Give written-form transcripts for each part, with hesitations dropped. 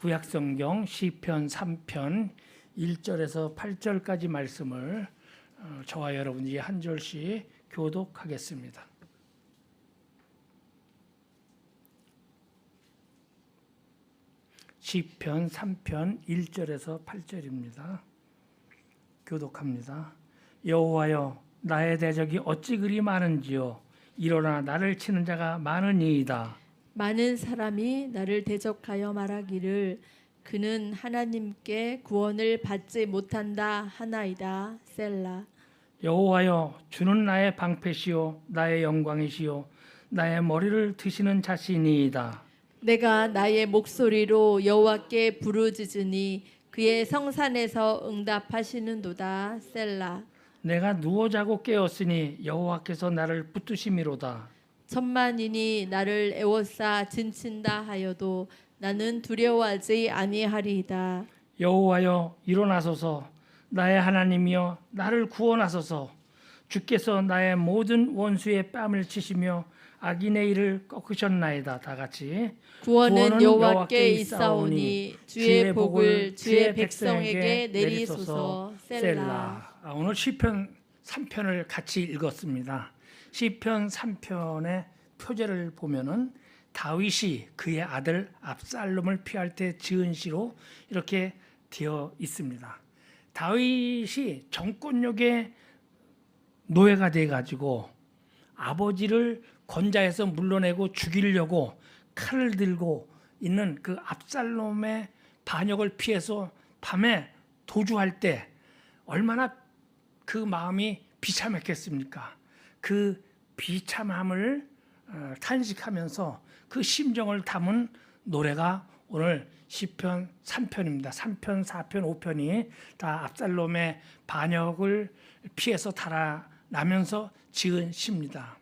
구약성경 시편 3편 1절에서 8절까지 말씀을 저와 여러분이 한 절씩 교독하겠습니다. 시편 3편 1절에서 8절입니다. 교독합니다. 여호와여, 나의 대적이 어찌 그리 많은지요. 일어나 나를 치는 자가 많으니이다. 많은 사람이 나를 대적하여 말하기를 그는 하나님께 구원을 받지 못한다 하나이다. 셀라. 여호와여, 주는 나의 방패시요 나의 영광이시요 나의 머리를 드시는 자신이이다. 내가 나의 목소리로 여호와께 부르짖으니 그의 성산에서 응답하시는도다. 셀라. 내가 누워 자고 깨었으니 여호와께서 나를 붙드심이로다. 천만인이 나를 애워싸 진친다 하여도 나는 두려워하지 아니하리이다. 여호와여, 일어나소서. 나의 하나님이여, 나를 구원하소서. 주께서 나의 모든 원수의 뺨을 치시며 악인의 일을 꺾으셨나이다. 다 같이. 구원은 여호와께 있사오니 주의 복을 주의 백성에게 내리소서. 셀라. 오늘 시편 3편을 같이 읽었습니다. 시편 3편의 표제를 보면은 다윗이 그의 아들 압살롬을 피할 때 지은 시로 이렇게 되어 있습니다. 다윗이 정권력의 노예가 돼 가지고 아버지를 권좌에서 물러내고 죽이려고 칼을 들고 있는 그 압살롬의 반역을 피해서 밤에 도주할 때 얼마나 그 마음이 비참했겠습니까? 그 비참함을 탄식하면서 그 심정을 담은 노래가 오늘 시편 3편입니다. 3편, 4편, 5편이 다 압살롬의 반역을 피해서 달아나면서 지은 시입니다.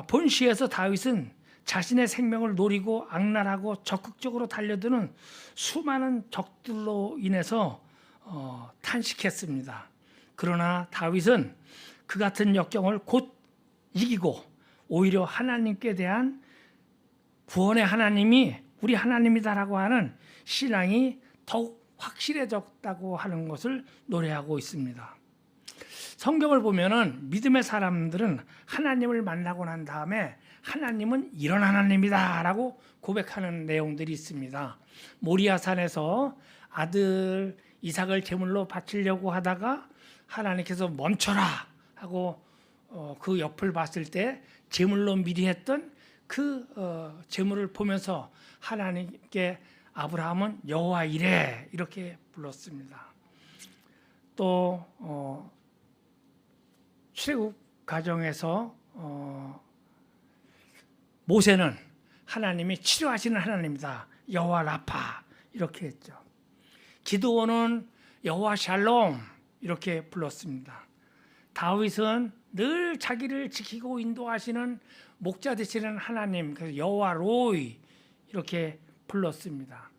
본 시에서 다윗은 자신의 생명을 노리고 악랄하고 적극적으로 달려드는 수많은 적들로 인해서 탄식했습니다. 그러나 다윗은 그 같은 역경을 곧 이기고 오히려 하나님께 대한 구원의 하나님이 우리 하나님이다라고 하는 신앙이 더욱 확실해졌다고 하는 것을 노래하고 있습니다. 성경을 보면은 믿음의 사람들은 하나님을 만나고 난 다음에 하나님은 이런 하나님이다라고 고백하는 내용들이 있습니다. 모리아산에서 아들 이삭을 제물로 바치려고 하다가 하나님께서 멈춰라 하고 그 옆을 봤을 때 제물로 미리 했던 그 제물을 보면서 하나님께 아브라함은 여호와 이레 이렇게 불렀습니다. 또 출애굽 과정에서 모세는 하나님이 치료하시는 하나님이다. 여호와 라파 이렇게 했죠. 기드온은 여호와 샬롬 이렇게 불렀습니다. 다윗은 늘 자기를 지키고 인도하시는 목자 되시는 하나님, 그래서 여호와 로이 이렇게 불렀습니다.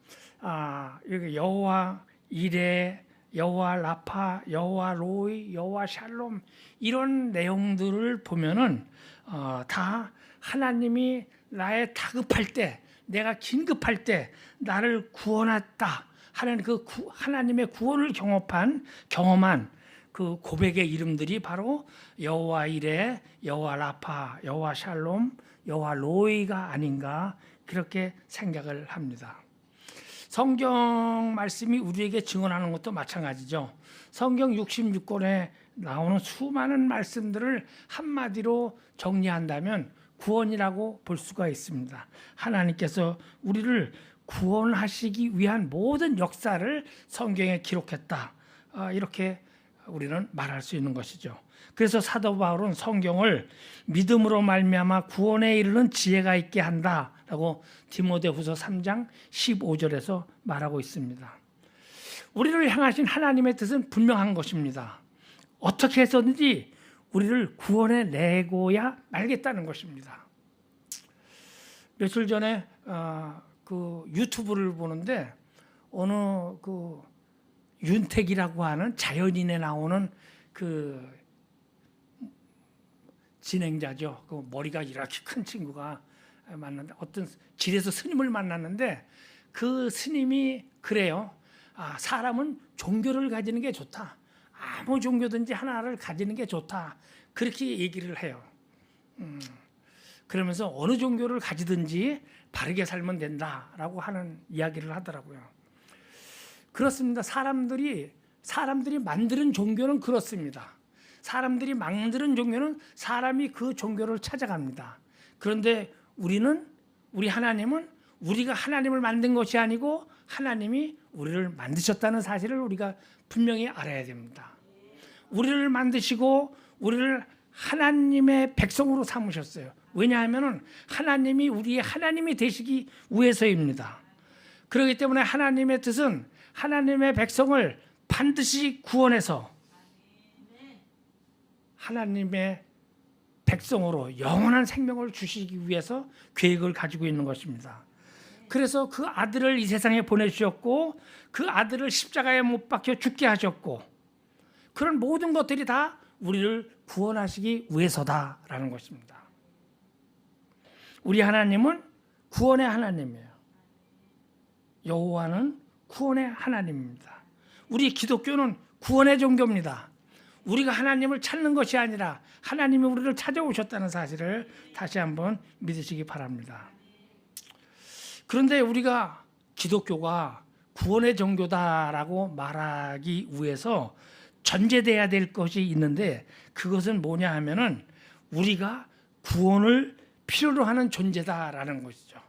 이렇게 여호와 이레, 여호와 라파, 여호와 로이, 여호와 샬롬 이런 내용들을 보면은 다 하나님이 나의 다급할 때, 내가 긴급할 때 나를 구원했다 하는 그 하나님의 구원을 경험한 그 고백의 이름들이 바로 여호와 이레, 여호와 라파, 여호와 샬롬, 여호와 로이가 아닌가 그렇게 생각을 합니다. 성경 말씀이 우리에게 증언하는 것도 마찬가지죠. 성경 66권에 나오는 수많은 말씀들을 한마디로 정리한다면 구원이라고 볼 수가 있습니다. 하나님께서 우리를 구원하시기 위한 모든 역사를 성경에 기록했다. 이렇게 우리는 말할 수 있는 것이죠. 그래서 사도 바울은 성경을 믿음으로 말미암아 구원에 이르는 지혜가 있게 한다라고 디모데후서 3장 15절에서 말하고 있습니다. 우리를 향하신 하나님의 뜻은 분명한 것입니다. 어떻게 해서든지 우리를 구원해 내고야 말겠다는 것입니다. 며칠 전에 그 유튜브를 보는데 어느 그 윤택이라고 하는 자연인에 나오는 그 진행자죠. 그 머리가 이렇게 큰 친구가 만났는데 어떤 길에서 스님을 만났는데 그 스님이 그래요. 사람은 종교를 가지는 게 좋다. 아무 종교든지 하나를 가지는 게 좋다. 그렇게 얘기를 해요. 그러면서 어느 종교를 가지든지 바르게 살면 된다라고 하는 이야기를 하더라고요. 그렇습니다. 사람들이 만드는 종교는 그렇습니다. 사람들이 만드는 종교는 사람이 그 종교를 찾아갑니다. 그런데 우리 하나님은 우리가 하나님을 만든 것이 아니고 하나님이 우리를 만드셨다는 사실을 우리가 분명히 알아야 됩니다. 우리를 만드시고 우리를 하나님의 백성으로 삼으셨어요. 왜냐하면 하나님이 우리의 하나님이 되시기 위해서입니다. 그렇기 때문에 하나님의 뜻은 하나님의 백성을 반드시 구원해서 하나님의 백성으로 영원한 생명을 주시기 위해서 계획을 가지고 있는 것입니다. 그래서 그 아들을 이 세상에 보내주셨고 그 아들을 십자가에 못 박혀 죽게 하셨고 그런 모든 것들이 다 우리를 구원하시기 위해서다라는 것입니다. 우리 하나님은 구원의 하나님이에요. 여호와는 구원의 하나님입니다. 우리 기독교는 구원의 종교입니다. 우리가 하나님을 찾는 것이 아니라 하나님이 우리를 찾아오셨다는 사실을 다시 한번 믿으시기 바랍니다. 그런데 우리가 기독교가 구원의 종교다라고 말하기 위해서 전제돼야 될 것이 있는데 그것은 뭐냐 하면은 우리가 구원을 필요로 하는 존재다라는 것이죠.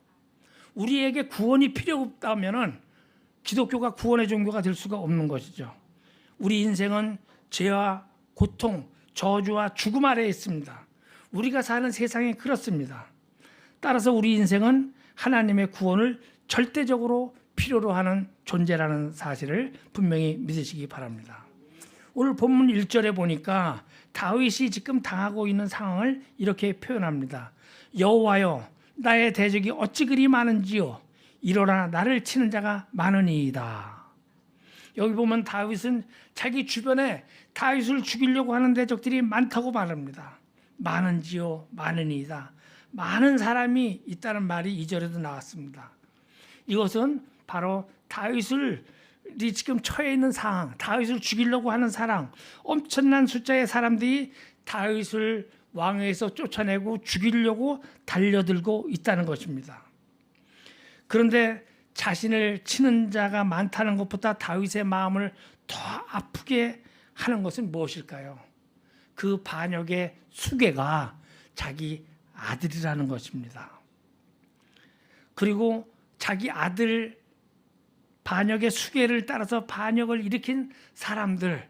우리에게 구원이 필요 없다면은 기독교가 구원의 종교가 될 수가 없는 것이죠. 우리 인생은 죄와 고통, 저주와 죽음 아래에 있습니다. 우리가 사는 세상이 그렇습니다. 따라서 우리 인생은 하나님의 구원을 절대적으로 필요로 하는 존재라는 사실을 분명히 믿으시기 바랍니다. 오늘 본문 1절에 보니까 다윗이 지금 당하고 있는 상황을 이렇게 표현합니다. 여호와여 나의 대적이 어찌 그리 많은지요 이러나 나를 치는 자가 많으니이다. 여기 보면 다윗은 자기 주변에 다윗을 죽이려고 하는 대적들이 많다고 말합니다. 많은지요 많으니이다. 많은 사람이 있다는 말이 2절에도 나왔습니다. 이것은 바로 다윗이 지금 처해 있는 상황, 다윗을 죽이려고 하는 사람, 엄청난 숫자의 사람들이 다윗을 왕위에서 쫓아내고 죽이려고 달려들고 있다는 것입니다. 그런데 자신을 치는 자가 많다는 것보다 다윗의 마음을 더 아프게 하는 것은 무엇일까요? 그 반역의 수괴가 자기 아들이라는 것입니다. 그리고 자기 아들 반역의 수괴를 따라서 반역을 일으킨 사람들,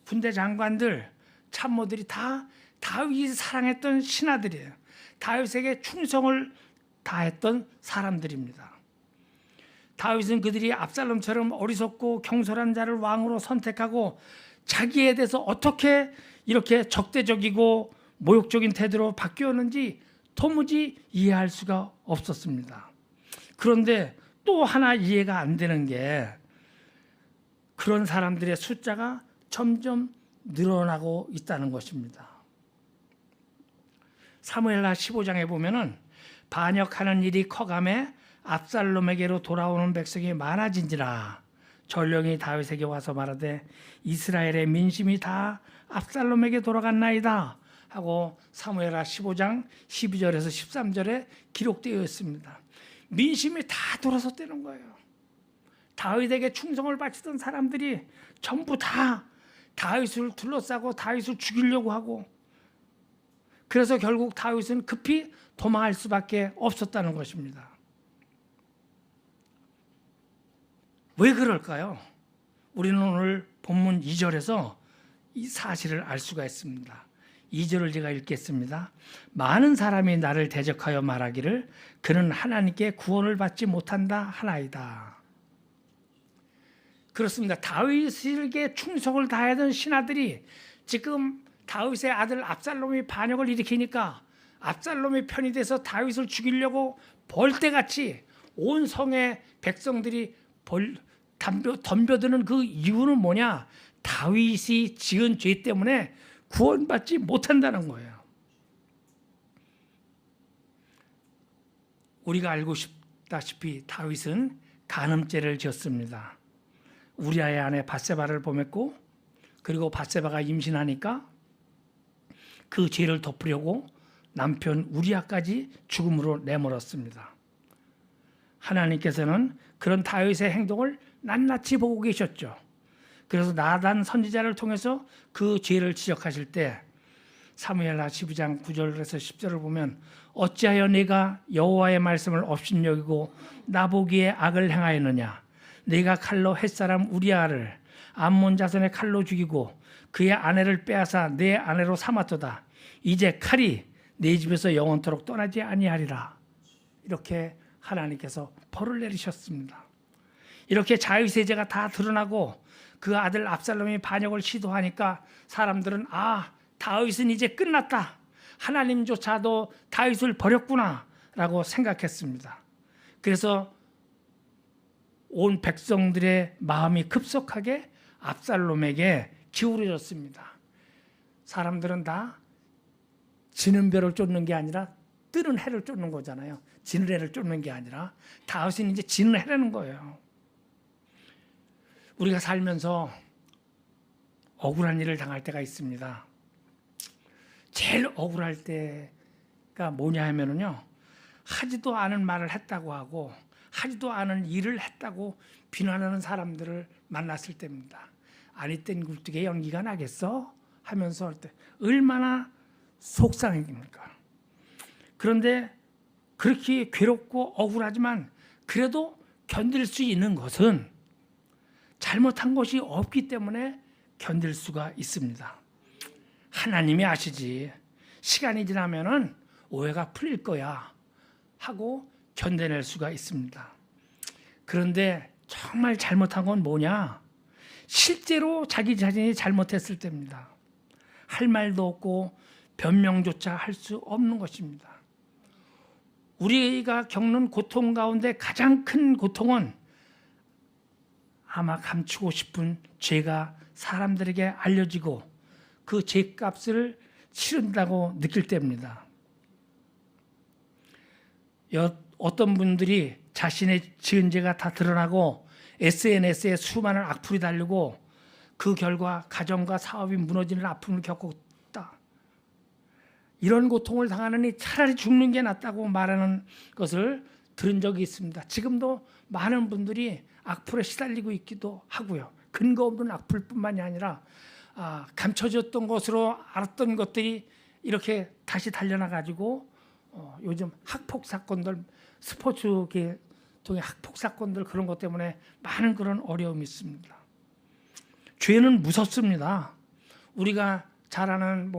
군대 장관들, 참모들이 다 다윗이 사랑했던 신하들이에요. 다윗에게 충성을 다했던 사람들입니다. 다윗은 그들이 압살롬처럼 어리석고 경솔한 자를 왕으로 선택하고 자기에 대해서 어떻게 이렇게 적대적이고 모욕적인 태도로 바뀌었는지 도무지 이해할 수가 없었습니다. 그런데 또 하나 이해가 안 되는 게 그런 사람들의 숫자가 점점 늘어나고 있다는 것입니다. 사무엘하 15장에 보면은 반역하는 일이 커감에 압살롬에게로 돌아오는 백성이 많아진지라 전령이 다윗에게 와서 말하되 이스라엘의 민심이 다 압살롬에게 돌아갔나이다 하고 사무엘하 15장 12절에서 13절에 기록되어 있습니다. 민심이 다 돌아섰다는 거예요. 다윗에게 충성을 바치던 사람들이 전부 다 다윗을 둘러싸고 다윗을 죽이려고 하고 그래서 결국 다윗은 급히 도망할 수밖에 없었다는 것입니다. 왜 그럴까요? 우리는 오늘 본문 2절에서 이 사실을 알 수가 있습니다. 2절을 제가 읽겠습니다. 많은 사람이 나를 대적하여 말하기를 그는 하나님께 구원을 받지 못한다 하나이다. 그렇습니다. 다윗에게 충성을 다하던 신하들이 지금 다윗의 아들 압살롬이 반역을 일으키니까 압살롬의 편이 돼서 다윗을 죽이려고 벌떼같이 온 성의 백성들이 덤벼드는 그 이유는 뭐냐? 다윗이 지은 죄 때문에 구원받지 못한다는 거예요. 우리가 알고 싶다시피 다윗은 간음죄를 지었습니다. 우리아의 아내 밧세바를 범했고, 그리고 밧세바가 임신하니까 그 죄를 덮으려고 남편 우리아까지 죽음으로 내몰았습니다. 하나님께서는 그런 다윗의 행동을 낱낱이 보고 계셨죠. 그래서 나단 선지자를 통해서 그 죄를 지적하실 때 사무엘하 12장 9절에서 10절을 보면 어찌하여 네가 여호와의 말씀을 업신여기고 나보기에 악을 행하였느냐. 네가 칼로 햇사람 우리아를 암몬 자손의 칼로 죽이고 그의 아내를 빼앗아 내 아내로 삼았도다. 이제 칼이 내 집에서 영원토록 떠나지 아니하리라. 이렇게 하나님께서 벌을 내리셨습니다. 이렇게 자유의 죄가 다 드러나고 그 아들 압살롬이 반역을 시도하니까 사람들은 다윗은 이제 끝났다. 하나님조차도 다윗을 버렸구나 라고 생각했습니다. 그래서 온 백성들의 마음이 급속하게 압살롬에게 기울어졌습니다. 사람들은 다 지는 별을 쫓는 게 아니라 뜨는 해를 쫓는 거잖아요. 지는 해를 쫓는 게 아니라 다윗은 이제 지는 해라는 거예요. 우리가 살면서 억울한 일을 당할 때가 있습니다. 제일 억울할 때가 뭐냐 하면은요, 하지도 않은 말을 했다고 하고 하지도 않은 일을 했다고 비난하는 사람들을 만났을 때입니다. 아니 땐 굴뚝에 연기가 나겠어? 하면서 할 때 얼마나 속상합니까? 그런데 그렇게 괴롭고 억울하지만 그래도 견딜 수 있는 것은 잘못한 것이 없기 때문에 견딜 수가 있습니다. 하나님이 아시지. 시간이 지나면은 오해가 풀릴 거야 하고 견뎌낼 수가 있습니다. 그런데 정말 잘못한 건 뭐냐? 실제로 자기 자신이 잘못했을 때입니다. 할 말도 없고 변명조차 할 수 없는 것입니다. 우리가 겪는 고통 가운데 가장 큰 고통은 아마 감추고 싶은 죄가 사람들에게 알려지고 그 죄값을 치른다고 느낄 때입니다. 어떤 분들이 자신의 지은 죄가 다 드러나고 SNS에 수많은 악플이 달리고 그 결과 가정과 사업이 무너지는 아픔을 겪었다. 이런 고통을 당하느니 차라리 죽는 게 낫다고 말하는 것을 들은 적이 있습니다. 지금도 많은 분들이 악플에 시달리고 있기도 하고요. 근거 없는 악플뿐만이 아니라 감춰졌던 것으로 알았던 것들이 이렇게 다시 달려나가지고 요즘 학폭 사건들, 스포츠계 통해 학폭 사건들 그런 것 때문에 많은 그런 어려움이 있습니다. 죄는 무섭습니다. 우리가 잘 아는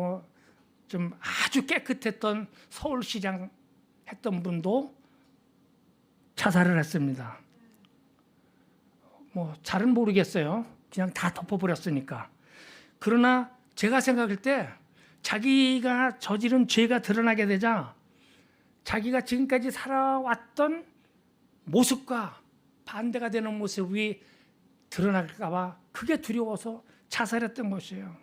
좀 아주 깨끗했던 서울시장 했던 분도 자살을 했습니다. 잘은 모르겠어요. 그냥 다 덮어버렸으니까. 그러나 제가 생각할 때 자기가 저지른 죄가 드러나게 되자 자기가 지금까지 살아왔던 모습과 반대가 되는 모습이 드러날까 봐 그게 두려워서 자살했던 것이에요.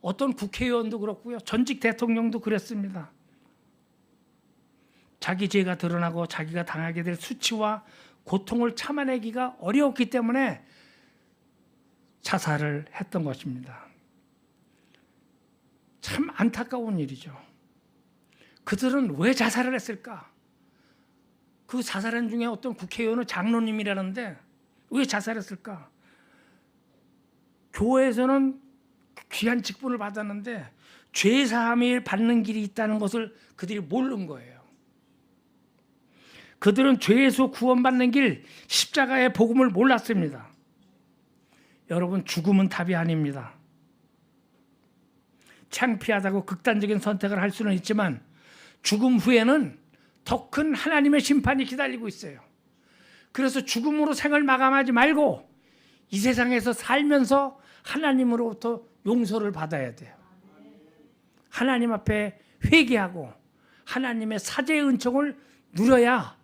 어떤 국회의원도 그렇고요. 전직 대통령도 그랬습니다. 자기 죄가 드러나고 자기가 당하게 될 수치와 고통을 참아내기가 어려웠기 때문에 자살을 했던 것입니다. 참 안타까운 일이죠. 그들은 왜 자살을 했을까? 그 자살한 중에 어떤 국회의원은 장로님이라는데 왜 자살했을까? 교회에서는 귀한 직분을 받았는데 죄사함을 받는 길이 있다는 것을 그들이 모르는 거예요. 그들은 죄에서 구원받는 길, 십자가의 복음을 몰랐습니다. 여러분, 죽음은 답이 아닙니다. 창피하다고 극단적인 선택을 할 수는 있지만 죽음 후에는 더 큰 하나님의 심판이 기다리고 있어요. 그래서 죽음으로 생을 마감하지 말고 이 세상에서 살면서 하나님으로부터 용서를 받아야 돼요. 하나님 앞에 회개하고 하나님의 사죄의 은총을 누려야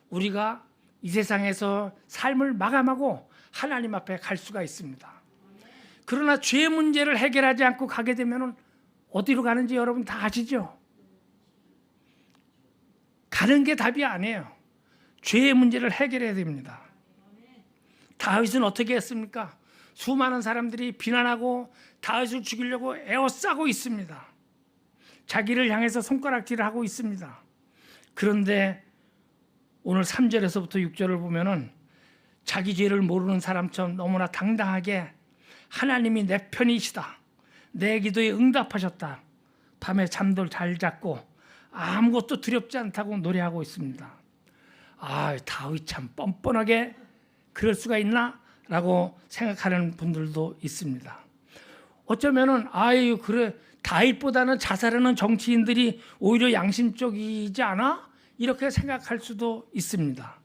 우리가 이 세상에서 삶을 마감하고 하나님 앞에 갈 수가 있습니다. 그러나 죄 문제를 해결하지 않고 가게 되면 어디로 가는지 여러분 다 아시죠? 가는 게 답이 아니에요. 죄의 문제를 해결해야 됩니다. 다윗은 어떻게 했습니까? 수많은 사람들이 비난하고 다윗을 죽이려고 에워싸고 있습니다. 자기를 향해서 손가락질을 하고 있습니다. 그런데 오늘 3절에서부터 6절을 보면은 자기 죄를 모르는 사람처럼 너무나 당당하게 하나님이 내 편이시다, 내 기도에 응답하셨다, 밤에 잠도 잘 잤고 아무것도 두렵지 않다고 노래하고 있습니다. 아, 다윗 참 뻔뻔하게 그럴 수가 있나? 라고 생각하는 분들도 있습니다. 어쩌면은 아유, 그래, 다윗보다는 자살하는 정치인들이 오히려 양심적이지 않아? 이렇게 생각할 수도 있습니다.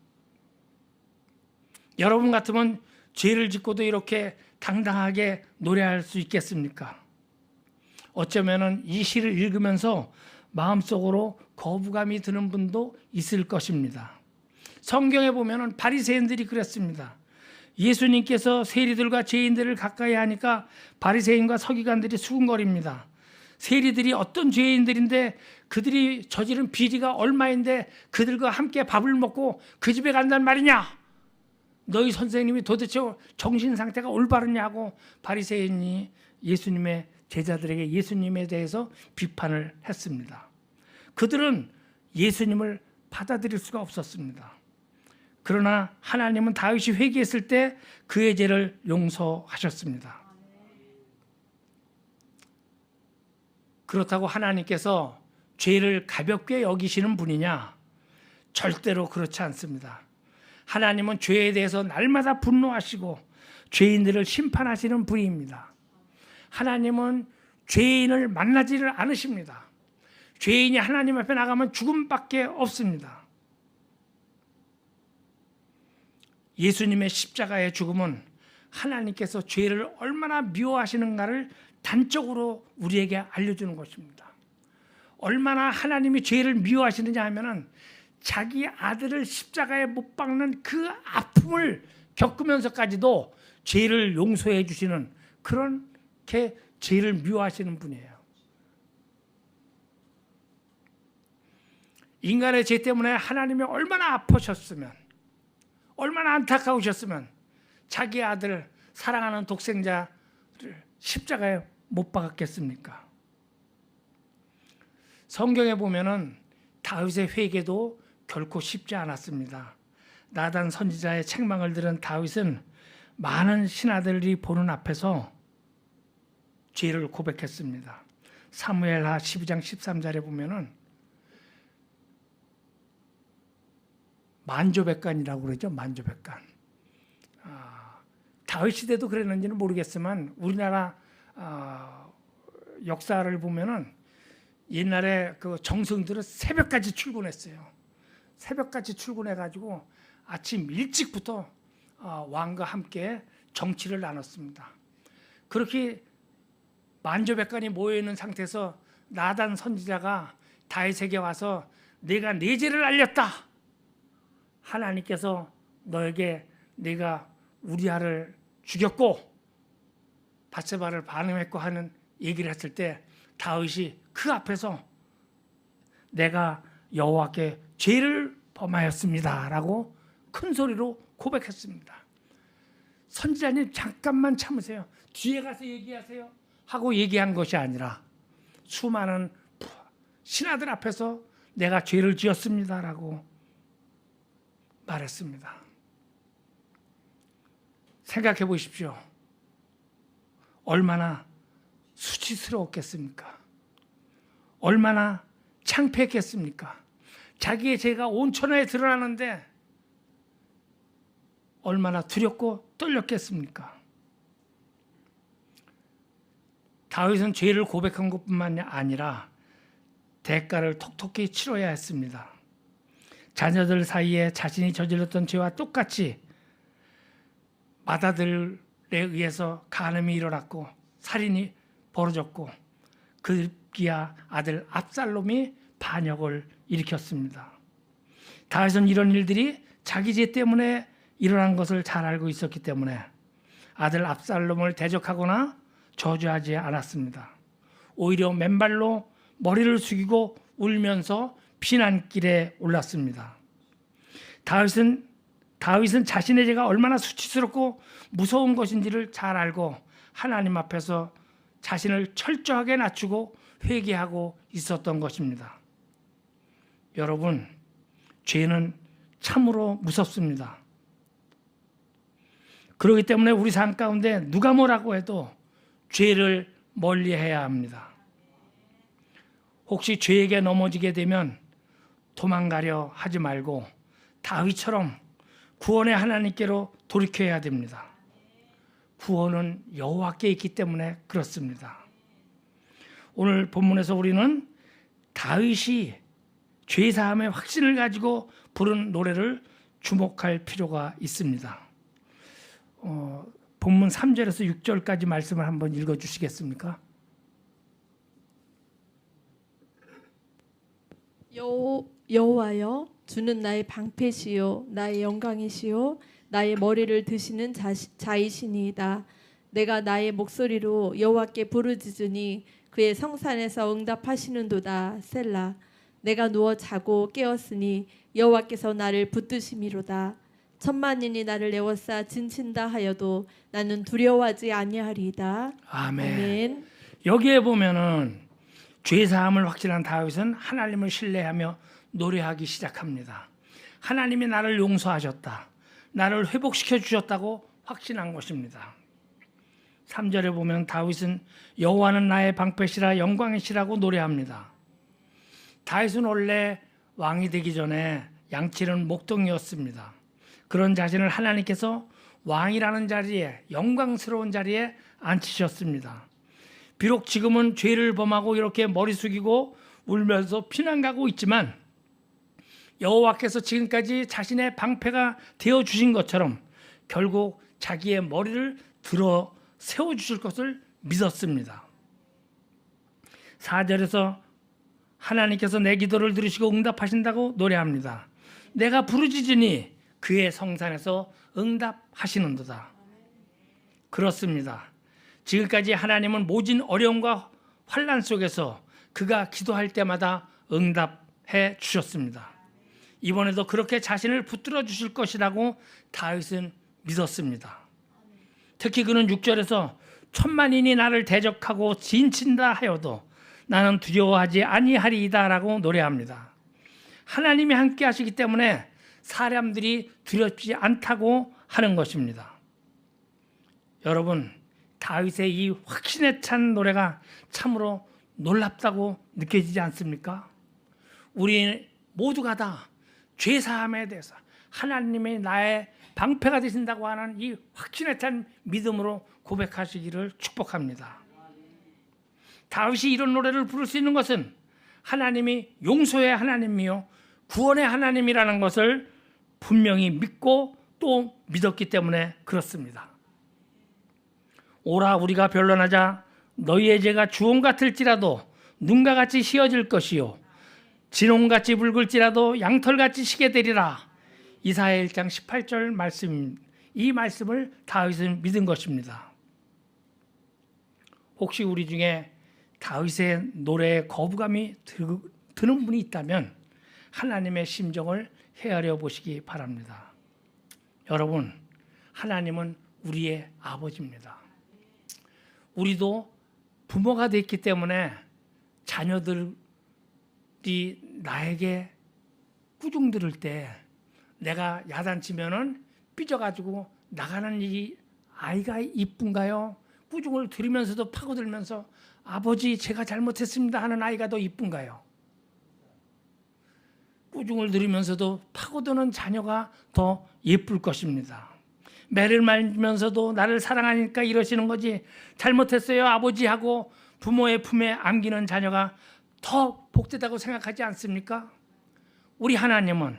여러분 같으면 죄를 짓고도 이렇게 당당하게 노래할 수 있겠습니까? 어쩌면은 이 시를 읽으면서 마음속으로 거부감이 드는 분도 있을 것입니다. 성경에 보면은 바리새인들이 그랬습니다. 예수님께서 세리들과 죄인들을 가까이 하니까 바리새인과 서기관들이 수군거립니다. 세리들이 어떤 죄인들인데 그들이 저지른 비리가 얼마인데 그들과 함께 밥을 먹고 그 집에 간단 말이냐? 너희 선생님이 도대체 정신 상태가 올바르냐고 바리새인이 예수님의 제자들에게 예수님에 대해서 비판을 했습니다. 그들은 예수님을 받아들일 수가 없었습니다. 그러나 하나님은 다윗이 회개했을 때 그의 죄를 용서하셨습니다. 그렇다고 하나님께서 죄를 가볍게 여기시는 분이냐? 절대로 그렇지 않습니다. 하나님은 죄에 대해서 날마다 분노하시고 죄인들을 심판하시는 분입니다. 하나님은 죄인을 만나지를 않으십니다. 죄인이 하나님 앞에 나가면 죽음밖에 없습니다. 예수님의 십자가의 죽음은 하나님께서 죄를 얼마나 미워하시는가를 단적으로 우리에게 알려주는 것입니다. 얼마나 하나님이 죄를 미워하시느냐 하면은 자기 아들을 십자가에 못 박는 그 아픔을 겪으면서까지도 죄를 용서해 주시는 그렇게 죄를 미워하시는 분이에요. 인간의 죄 때문에 하나님이 얼마나 아프셨으면, 얼마나 안타까우셨으면 자기 아들, 사랑하는 독생자를 십자가에 못 박았겠습니까? 성경에 보면은 다윗의 회개도 결코 쉽지 않았습니다. 나단 선지자의 책망을 들은 다윗은 많은 신하들이 보는 앞에서 죄를 고백했습니다. 사무엘하 12장 13절에 보면은 만조백관이라고 그러죠. 만조백관. 다윗 시대도 그랬는지는 모르겠지만 우리나라 역사를 보면은 옛날에 그 정승들은 새벽까지 출근했어요. 새벽까지 출근해가지고 아침 일찍부터 왕과 함께 정치를 나눴습니다. 그렇게 만조백관이 모여있는 상태에서 나단 선지자가 다윗에게 와서 내가 네 죄를 알렸다. 하나님께서 너에게 내가 우리아를 죽였고 밧세바를 반응했고 하는 얘기를 했을 때 다윗이 그 앞에서 내가 여호와께 죄를 범하였습니다라고 큰 소리로 고백했습니다. 선지자님 잠깐만 참으세요. 뒤에 가서 얘기하세요 하고 얘기한 것이 아니라 수많은 신하들 앞에서 내가 죄를 지었습니다라고 말했습니다. 생각해 보십시오. 얼마나 수치스러웠겠습니까? 얼마나 창피했겠습니까? 자기의 죄가 온천하에 드러나는데 얼마나 두렵고 떨렸겠습니까? 다윗은 죄를 고백한 것뿐만 아니라 대가를 톡톡히 치러야 했습니다. 자녀들 사이에 자신이 저질렀던 죄와 똑같이 맏아들에 의해서 간음이 일어났고 살인이 벌어졌고 그기야 아들 압살롬이 반역을 일으켰습니다. 다윗은 이런 일들이 자기 죄 때문에 일어난 것을 잘 알고 있었기 때문에 아들 압살롬을 대적하거나 저주하지 않았습니다. 오히려 맨발로 머리를 숙이고 울면서 피난길에 올랐습니다. 다윗은 다윗은 자신의 죄가 얼마나 수치스럽고 무서운 것인지를 잘 알고 하나님 앞에서 자신을 철저하게 낮추고 회개하고 있었던 것입니다. 여러분, 죄는 참으로 무섭습니다. 그렇기 때문에 우리 삶 가운데 누가 뭐라고 해도 죄를 멀리해야 합니다. 혹시 죄에게 넘어지게 되면 도망가려 하지 말고 다윗처럼 구원의 하나님께로 돌이켜야 됩니다. 구원은 여호와께 있기 때문에 그렇습니다. 오늘 본문에서 우리는 다윗이 죄사함의 확신을 가지고 부른 노래를 주목할 필요가 있습니다. 본문 3절에서 6절까지 말씀을 한번 읽어주시겠습니까? 여호와여, 주는 나의 방패시요 나의 영광이시요 나의 머리를 드시는 자이시니이다. 내가 나의 목소리로 여호와께 부르짖으니 그의 성산에서 응답하시는도다. 셀라. 내가 누워 자고 깨었으니 여호와께서 나를 붙드심이로다. 천만인이 나를 에워싸 진친다 하여도 나는 두려워하지 아니하리이다. 아멘. 아멘. 여기에 보면은 죄사함을 확신한 다윗은 하나님을 신뢰하며 노래하기 시작합니다. 하나님이 나를 용서하셨다, 나를 회복시켜 주셨다고 확신한 것입니다. 3절에 보면 다윗은 여호와는 나의 방패시라 영광이시라고 노래합니다. 다윗은 원래 왕이 되기 전에 양치는 목동이었습니다. 그런 자신을 하나님께서 왕이라는 자리에, 영광스러운 자리에 앉히셨습니다. 비록 지금은 죄를 범하고 이렇게 머리 숙이고 울면서 피난 가고 있지만 여호와께서 지금까지 자신의 방패가 되어 주신 것처럼 결국 자기의 머리를 들어 세워 주실 것을 믿었습니다. 4절에서 하나님께서 내 기도를 들으시고 응답하신다고 노래합니다. 내가 부르짖으니 그의 성산에서 응답하시는도다. 그렇습니다. 지금까지 하나님은 모진 어려움과 환난 속에서 그가 기도할 때마다 응답해 주셨습니다. 이번에도 그렇게 자신을 붙들어 주실 것이라고 다윗은 믿었습니다. 특히 그는 6절에서 천만인이 나를 대적하고 진친다 하여도 나는 두려워하지 아니하리이다 라고 노래합니다. 하나님이 함께 하시기 때문에 사람들이 두렵지 않다고 하는 것입니다. 여러분, 다윗의 이 확신에 찬 노래가 참으로 놀랍다고 느껴지지 않습니까? 우리 모두가 다 죄사함에 대해서 하나님이 나의 방패가 되신다고 하는 이 확신에 찬 믿음으로 고백하시기를 축복합니다. 다윗이 이런 노래를 부를 수 있는 것은 하나님이 용서의 하나님이요 구원의 하나님이라는 것을 분명히 믿고 또 믿었기 때문에 그렇습니다. 오라 우리가 변론하자. 너희의 죄가 주홍 같을지라도 눈과 같이 희어질 것이요 진홍같이 붉을지라도 양털같이 시게 되리라. 이사야 1장 18절 말씀, 이 말씀을 다윗은 믿은 것입니다. 혹시 우리 중에 다윗의 노래에 거부감이 드는 분이 있다면 하나님의 심정을 헤아려 보시기 바랍니다. 여러분, 하나님은 우리의 아버지입니다. 우리도 부모가 됐기 때문에 자녀들이 나에게 꾸중 들을 때 내가 야단치면은 삐져가지고 나가는 이 아이가 이쁜가요? 꾸중을 들으면서도 파고들면서 아버지 제가 잘못했습니다 하는 아이가 더 이쁜가요? 꾸중을 들으면서도 파고드는 자녀가 더 예쁠 것입니다. 매를 맞으면서도 나를 사랑하니까 이러시는 거지 잘못했어요 아버지 하고 부모의 품에 안기는 자녀가 더 복되다고 생각하지 않습니까? 우리 하나님은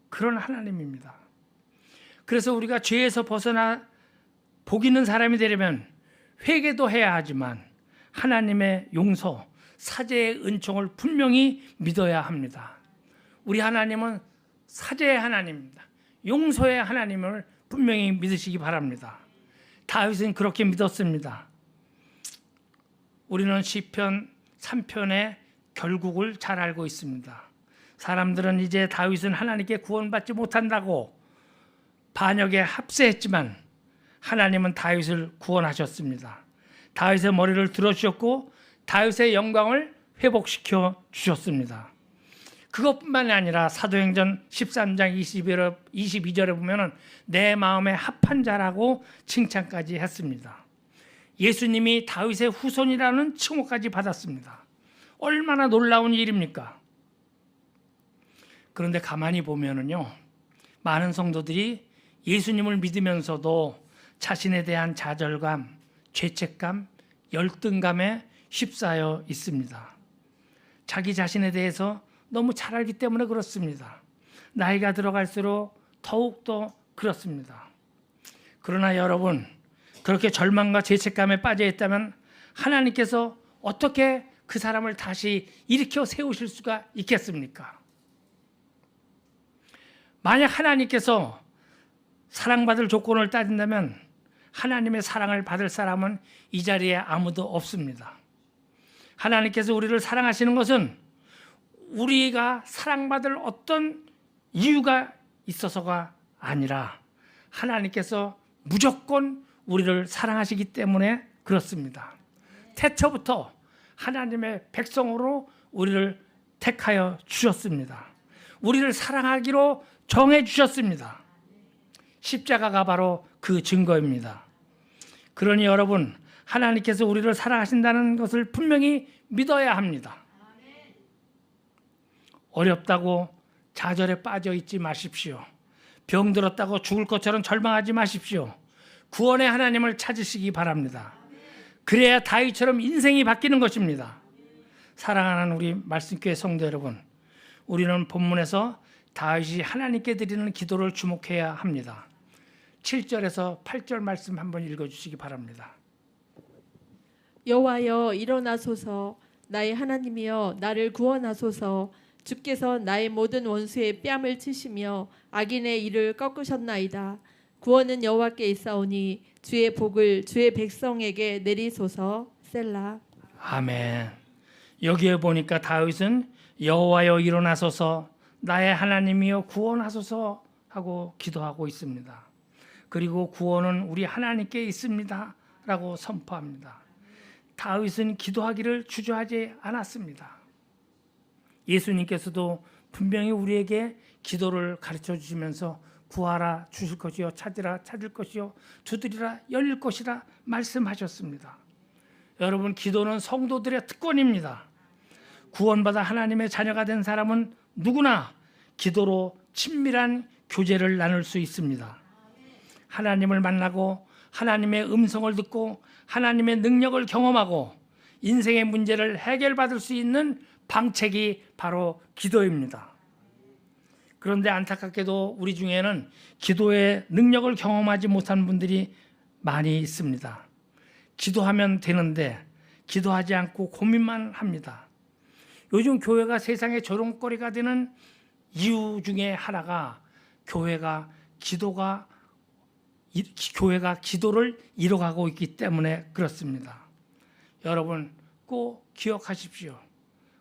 그런 하나님입니다. 그래서 우리가 죄에서 벗어나 복 있는 사람이 되려면 회개도 해야 하지만 하나님의 용서, 사죄의 은총을 분명히 믿어야 합니다. 우리 하나님은 사죄의 하나님입니다. 용서의 하나님을 분명히 믿으시기 바랍니다. 다윗은 그렇게 믿었습니다. 우리는 시편 3편의 결국을 잘 알고 있습니다. 사람들은 이제 다윗은 하나님께 구원받지 못한다고 반역에 합세했지만 하나님은 다윗을 구원하셨습니다. 다윗의 머리를 들어주셨고 다윗의 영광을 회복시켜 주셨습니다. 그것뿐만이 아니라 사도행전 13장 22절에 보면은 내 마음에 합한 자라고 칭찬까지 했습니다. 예수님이 다윗의 후손이라는 칭호까지 받았습니다. 얼마나 놀라운 일입니까? 그런데 가만히 보면은요, 많은 성도들이 예수님을 믿으면서도 자신에 대한 좌절감, 죄책감, 열등감에 휩싸여 있습니다. 자기 자신에 대해서 너무 잘 알기 때문에 그렇습니다. 나이가 들어갈수록 더욱더 그렇습니다. 그러나 여러분, 그렇게 절망과 죄책감에 빠져 있다면 하나님께서 어떻게 그 사람을 다시 일으켜 세우실 수가 있겠습니까? 만약 하나님께서 사랑받을 조건을 따진다면 하나님의 사랑을 받을 사람은 이 자리에 아무도 없습니다. 하나님께서 우리를 사랑하시는 것은 우리가 사랑받을 어떤 이유가 있어서가 아니라 하나님께서 무조건 우리를 사랑하시기 때문에 그렇습니다. 태초부터 하나님의 백성으로 우리를 택하여 주셨습니다. 우리를 사랑하기로 정해 주셨습니다. 십자가가 바로 그 증거입니다. 그러니 여러분, 하나님께서 우리를 사랑하신다는 것을 분명히 믿어야 합니다. 어렵다고 좌절에 빠져 있지 마십시오. 병들었다고 죽을 것처럼 절망하지 마십시오. 구원의 하나님을 찾으시기 바랍니다. 그래야 다윗처럼 인생이 바뀌는 것입니다. 사랑하는 우리 말씀교회 성도 여러분, 우리는 본문에서 다윗이 하나님께 드리는 기도를 주목해야 합니다. 7절에서 8절 말씀 한번 읽어주시기 바랍니다. 여호와여 일어나소서, 나의 하나님이여 나를 구원하소서. 주께서 나의 모든 원수의 뺨을 치시며 악인의 이를 꺾으셨나이다. 구원은 여호와께 있사오니 주의 복을 주의 백성에게 내리소서. 셀라. 아멘. 여기에 보니까 다윗은 여호와여 일어나소서, 나의 하나님이여 구원하소서 하고 기도하고 있습니다. 그리고 구원은 우리 하나님께 있습니다 라고 선포합니다. 다윗은 기도하기를 주저하지 않았습니다. 예수님께서도 분명히 우리에게 기도를 가르쳐 주시면서 구하라 주실 것이요, 찾으라 찾을 것이요, 두드리라 열릴 것이라 말씀하셨습니다. 여러분, 기도는 성도들의 특권입니다. 구원받아 하나님의 자녀가 된 사람은 누구나 기도로 친밀한 교제를 나눌 수 있습니다. 하나님을 만나고 하나님의 음성을 듣고 하나님의 능력을 경험하고 인생의 문제를 해결받을 수 있는 방책이 바로 기도입니다. 그런데 안타깝게도 우리 중에는 기도의 능력을 경험하지 못한 분들이 많이 있습니다. 기도하면 되는데 기도하지 않고 고민만 합니다. 요즘 교회가 세상의 조롱거리가 되는 이유 중에 하나가 교회가 기도를 잃어가고 있기 때문에 그렇습니다. 여러분 꼭 기억하십시오.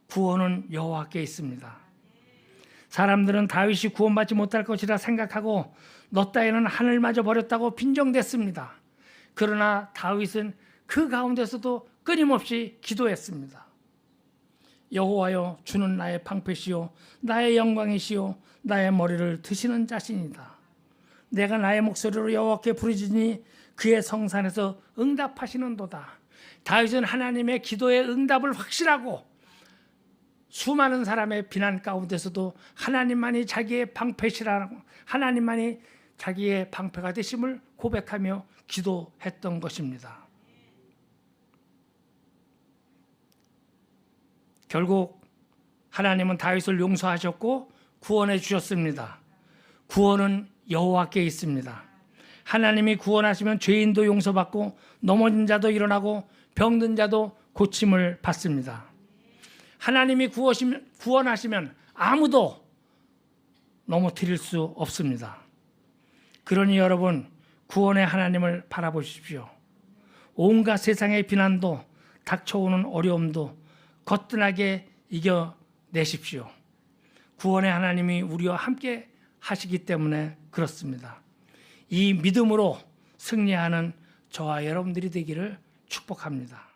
구원은 여호와께 있습니다. 사람들은 다윗이 구원받지 못할 것이라 생각하고 너 따위는 하늘마저 버렸다고 빈정댔습니다. 그러나 다윗은 그 가운데서도 끊임없이 기도했습니다. 여호와여, 주는 나의 방패시요 나의 영광이시요 나의 머리를 드시는 자신이다. 내가 나의 목소리로 여호와께 부르짖으니 그의 성산에서 응답하시는도다. 다윗은 하나님의 기도의 응답을 확실하고 수많은 사람의 비난 가운데서도 하나님만이 자기의 방패시라고, 하나님만이 자기의 방패가 되심을 고백하며 기도했던 것입니다. 결국 하나님은 다윗을 용서하셨고 구원해 주셨습니다. 구원은 여호와께 있습니다. 하나님이 구원하시면 죄인도 용서받고 넘어진 자도 일어나고 병든 자도 고침을 받습니다. 하나님이 구원하시면 아무도 넘어뜨릴 수 없습니다. 그러니 여러분, 구원의 하나님을 바라보십시오. 온갖 세상의 비난도 닥쳐오는 어려움도 거뜬하게 이겨내십시오. 구원의 하나님이 우리와 함께 하시기 때문에 그렇습니다. 이 믿음으로 승리하는 저와 여러분들이 되기를 축복합니다.